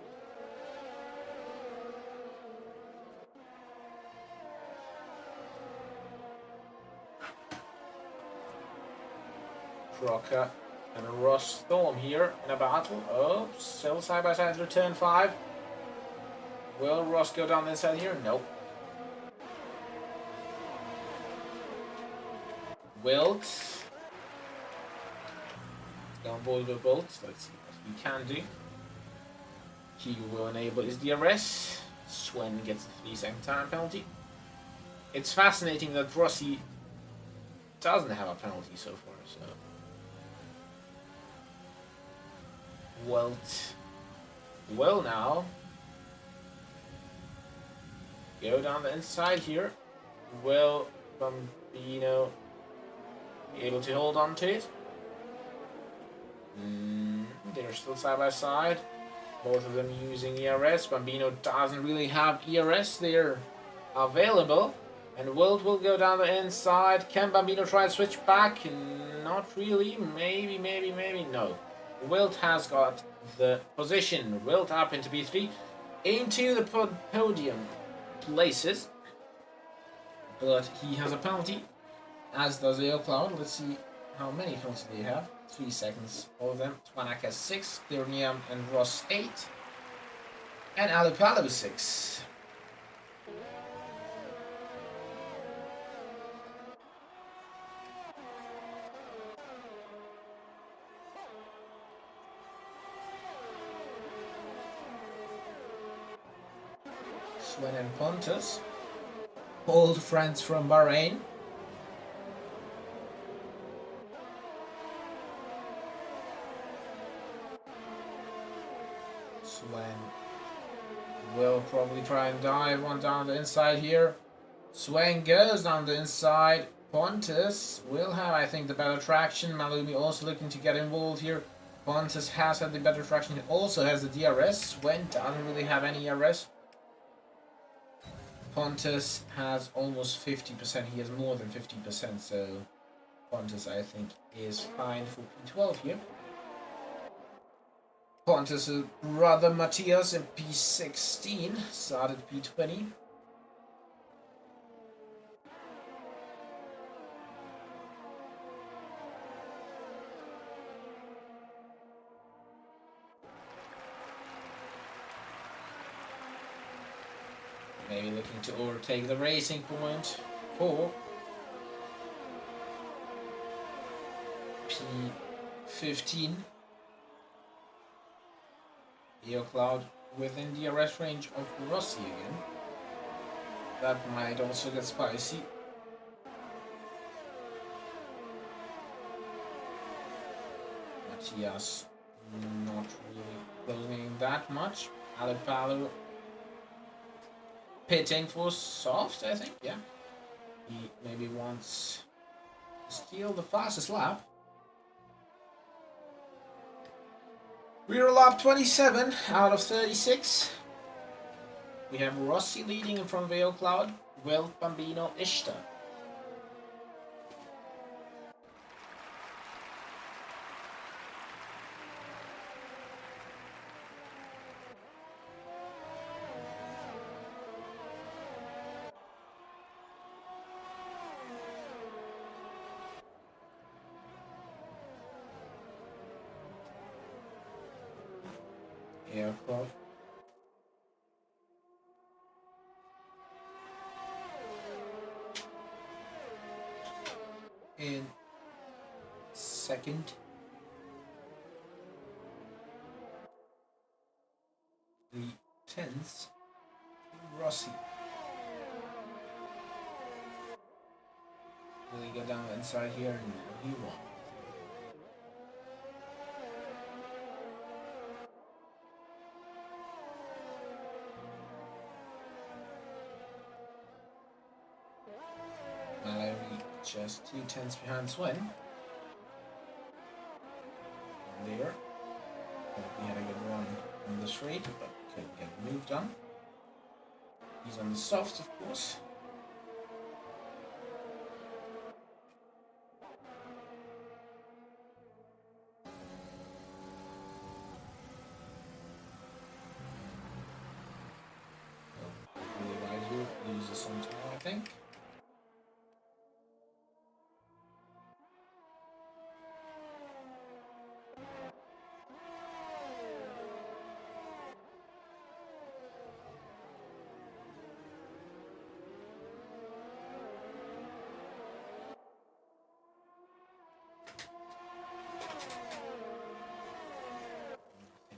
Crocker and Ross Storm here in a battle. Oh, still side by side through turn 5. Will Ross go down the inside here? Nope. Wilt. Go on board with bolts. Let's see what he can do. He will enable his DRS. Swen gets a 3-second time penalty. It's fascinating that Rossi doesn't have a penalty so far, so... Wilt will now go down the inside here. Will Bambino be able to hold on to it? They're still side by side. Both of them using ERS. Bambino doesn't really have ERS there available. And Wilt will go down the inside. Can Bambino try and switch back? Not really. Maybe, no. Wilt has got the position. Wilt up into P3. Into the podium places. But he has a penalty. As does AO Cloud. Let's see how many penalties they have. 3 seconds. All of them. Twanak has 6. Dirniam and Ross 8. And Alipalo 6. Swen and Pontus, old friends from Bahrain. Swen will probably try and dive one down the inside here. Swen goes down the inside. Pontus will have, I think, the better traction. Malumi also looking to get involved here. Pontus has had the better traction. He also has the DRS. Swen doesn't really have any DRS. Pontus has almost 50%. He has more than 50%, so Pontus, I think, is fine for P12 here. Pontus' brother Matthias in P16 started P20. Maybe looking to overtake the racing point for P15. AO Cloud within the arrest range of Rossi again. That might also get spicy. Matthias not really building that much. Alipalo pitting for soft, I think, yeah. He maybe wants to steal the fastest lap. We're lap 27 out of 36. We have Rossi leading in front of AO Cloud, Will, Bambino, Ishtar. aircraft. In second, the 10th, Rossi. Will he go down inside here? No, he won't. Mallory just 2/10 behind Swen. There. He had a good run on the straight, but couldn't get the move done. He's on the softs, of course. Really wide here, loses some time, I think.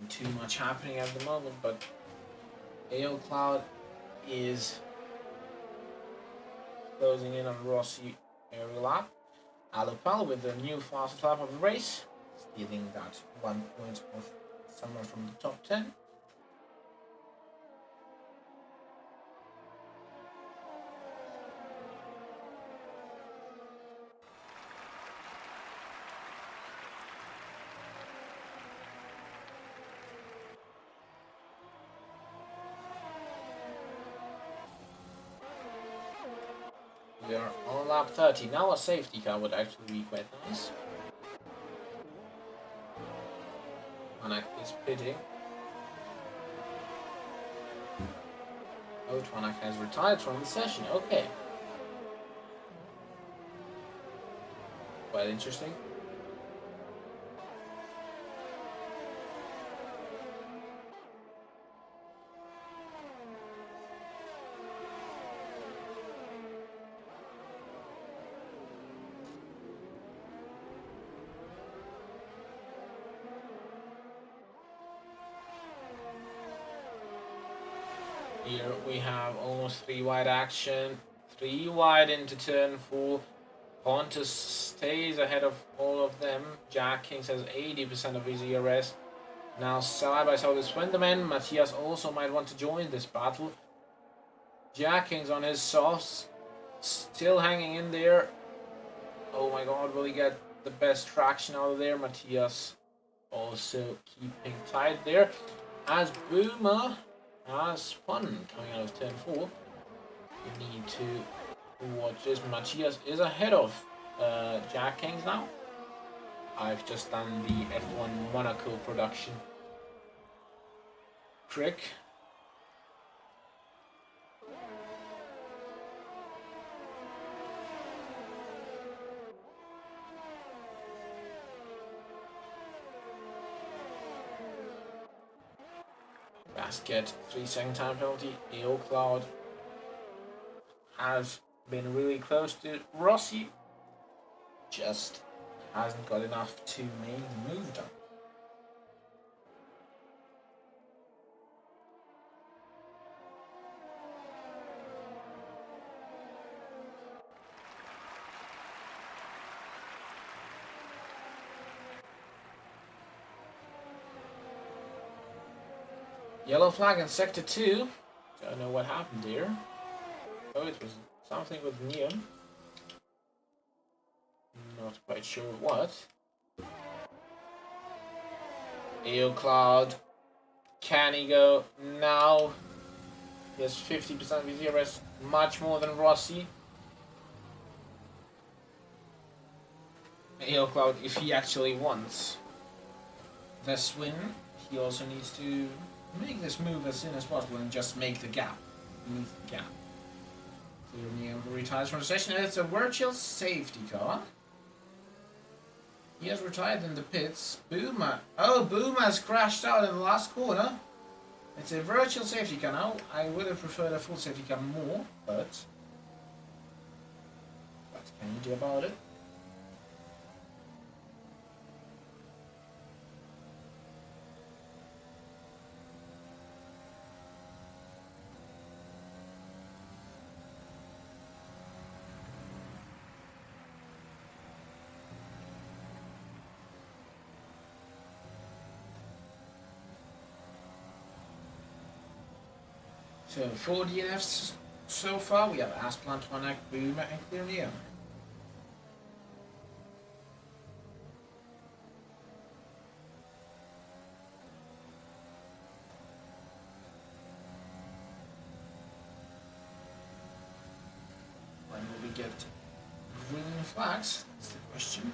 Too much happening at the moment, but AO Cloud is closing in on Rossi aerial lap. Alopal with the new fastest lap of the race, stealing that 1 point of someone from the top 10. We are on lap 30. Now a safety car would actually be quite nice. Twanak is pitting. Oh, Twanak has retired from the session. Okay. Quite interesting. Here we have almost 3 wide action, 3 wide into turn 4. Pontus stays ahead of all of them. Jack Kings has 80% of his ERS. Now side by side with Swenderman, Matthias also might want to join this battle. Jack Kings on his softs, still hanging in there. Oh my god, will he get the best traction out of there? Matthias also keeping tight there. As Boomer has fun coming out of turn 4. You need to watch this. Matthias is ahead of Jack Kings now. I've just done the F1 Monaco production trick. Basket 3-second time penalty. AO Cloud has been really close to Rossi, just hasn't got enough to make the move done. Yellow flag in sector 2. Don't know what happened here. Oh, it was something with neon. Not quite sure what. AO Cloud. Can he go now? He has 50% of his ERS, much more than Rossi. AO Cloud, if he actually wants this win, he also needs to make this move as soon as possible and just make the gap. He needs the gap. Clear retires from the session. It's a virtual safety car. He has retired in the pits. Boomer. Oh, Boomer has crashed out in the last corner. It's a virtual safety car now. I would have preferred a full safety car more, but what can you do about it? So 4 DNFs so far. We have Asplan, Tonak, Boomer, and Clear. When will we get green flags? That's the question.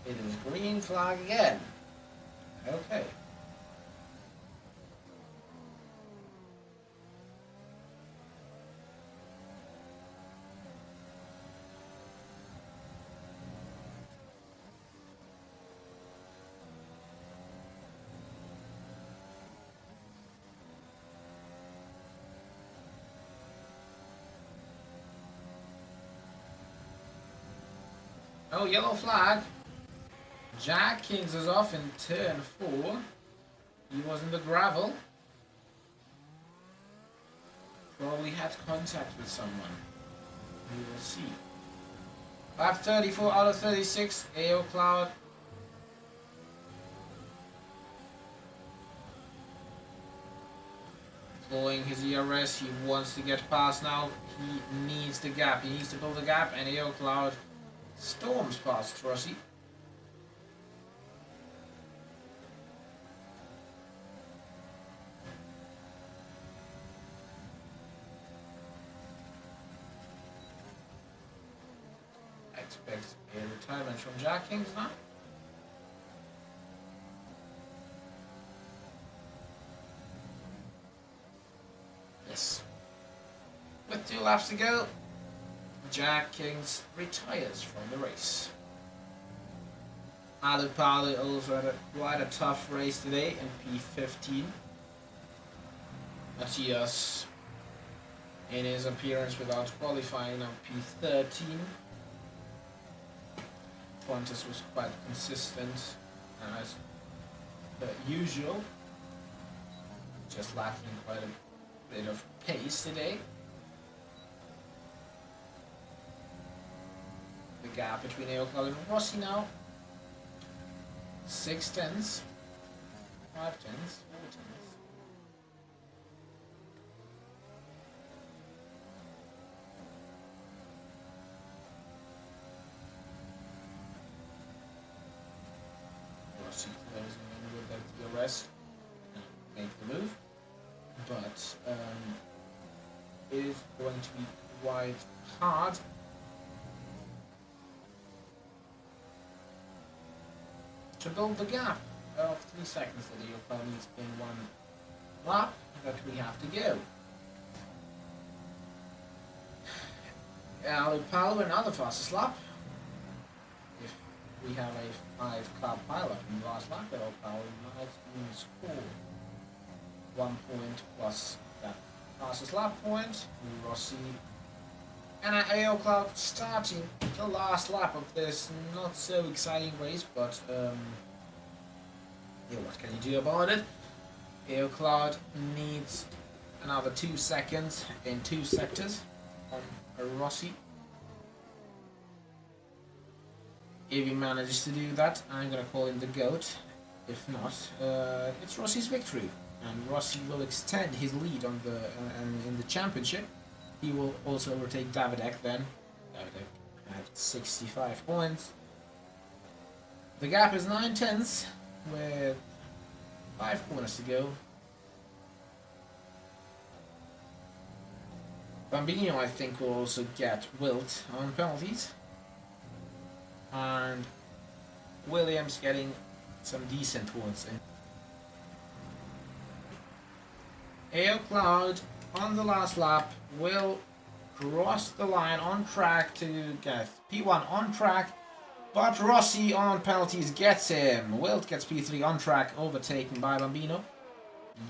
It is green flag again. Okay. Oh, yellow flag. Jack Kings is off in turn 4. He was in the gravel. Probably had contact with someone. We will see. Lap 34 out of 36. AO Cloud. Blowing his ERS. He wants to get past now. He needs the gap. He needs to build a gap. And AO Cloud storms past Rossi. Expects a retirement from Jack Kings now. Yes. With 2 laps to go, Jack Kings retires from the race. Alupali also had quite a tough race today in P15. Matthias, in his appearance without qualifying, on P13. Pontus was quite consistent as usual, just lacking quite a bit of pace today. The gap between Aocloud and Rossi now, 6 tenths, 5 tenths, 4 tenths. Rossi closing in with the DRS, make the move, but it is going to be quite hard to build the gap of 3 seconds that the opponent needs in 1 lap that we have to go. Alupalo another fastest lap. If we have a 5-car pilot in the last lap, Alupalo might even score 1 point plus that fastest lap point. Rossi and AO Cloud starting the last lap of this not so exciting race, but yeah, what can you do about it? AO Cloud needs another 2 seconds in 2 sectors on Rossi. If he manages to do that, I'm gonna call him the GOAT. If not, it's Rossi's victory, and Rossi will extend his lead on the in the championship. He will also overtake Davidek then. Davidek at 65 points. The gap is 9 tenths with 5 corners to go. Bambino, I think, will also get wilt on penalties. And Williams getting some decent points in. Air Cloud on the last lap will cross the line on track to get P1 on track, but Rossi on penalties gets him. Wilt gets P3 on track, overtaken by Bambino.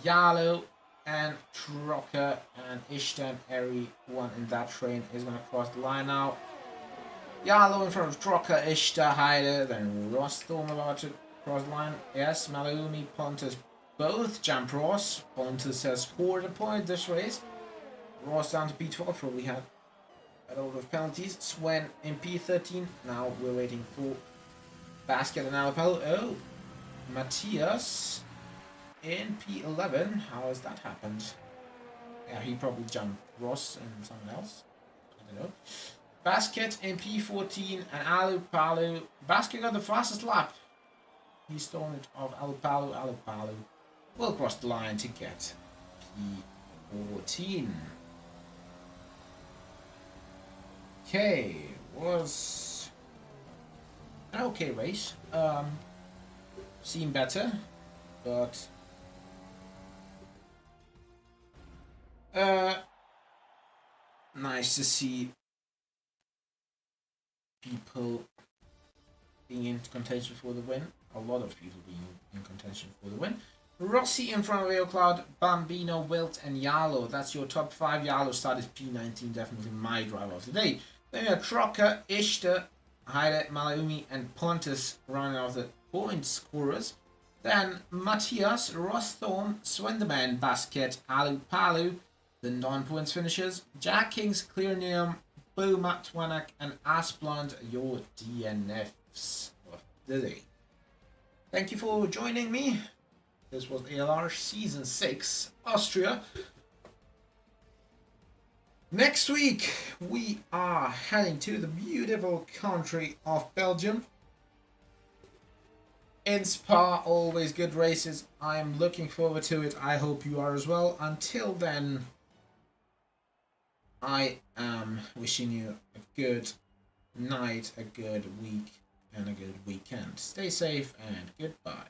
Yalo and Trocker and Ishta, everyone in that train is going to cross the line now. Yalo in front of Trocker, Ishta, Heide, then Rostom about to cross the line. Yes, Malumi, Pontus both jump Ross. Pontus has scored a point this race. Ross down to P12, probably had a lot of penalties. Swen in P13. Now we're waiting for Basket and Alapel. Oh, Matthias in P11. How has that happened? Yeah, he probably jumped Ross and someone else. I don't know. Basket in P14 and Alupalu. Basket got the fastest lap. He stole it off Alupalu. Alupalu will cross the line to get P14. Okay, was an okay race. Seemed better, but nice to see people being in contention for the win. A lot of people being in contention for the win. Rossi in front of Aero Cloud, Bambino, Wilt, and Yalo. That's your top 5. Yalo started P19, definitely my driver of the day. Then you have Trocker, Ishta, Heide, Malaumi, and Pontus running off the point scorers. Then Matthias, Rosthorn, Swenderman, Basket, Alupalu, the non-points finishers. Jack Kings, Clearnium, Boma, Twanak, and Asplund, your DNFs of the day. Thank you for joining me. This was ALR Season 6, Austria. Next week, we are heading to the beautiful country of Belgium. In Spa, always good races. I am looking forward to it. I hope you are as well. Until then, I am wishing you a good night, a good week, and a good weekend. Stay safe and goodbye.